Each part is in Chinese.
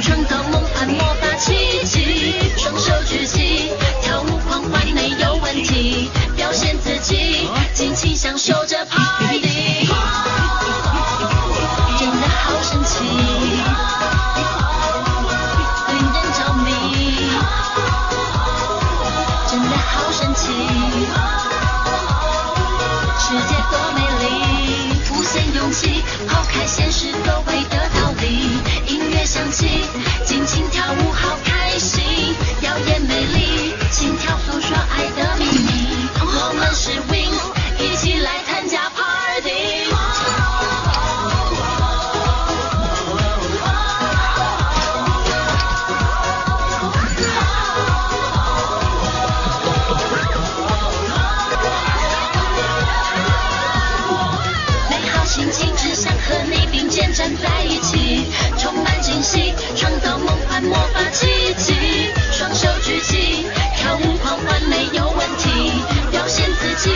创造梦幻魔法奇迹，双手举起，跳舞狂欢没有问题，表现自己，尽情享受着 party， 真的好神奇，令人着迷，真的好神奇，世界多美丽，无限勇气，抛开现实所谓的道理。音乐响起，尽情跳舞好开心，耀眼美丽，心跳诉说爱的秘密。我们是 Wings， 一起来参加 party。美好心情，只想和你并肩站在一起。充满惊喜，创造梦幻魔法奇迹，双手举起，跳舞狂欢没有问题，表现自己，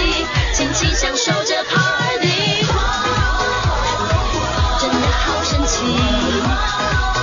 尽情享受着 party， 真的好神奇。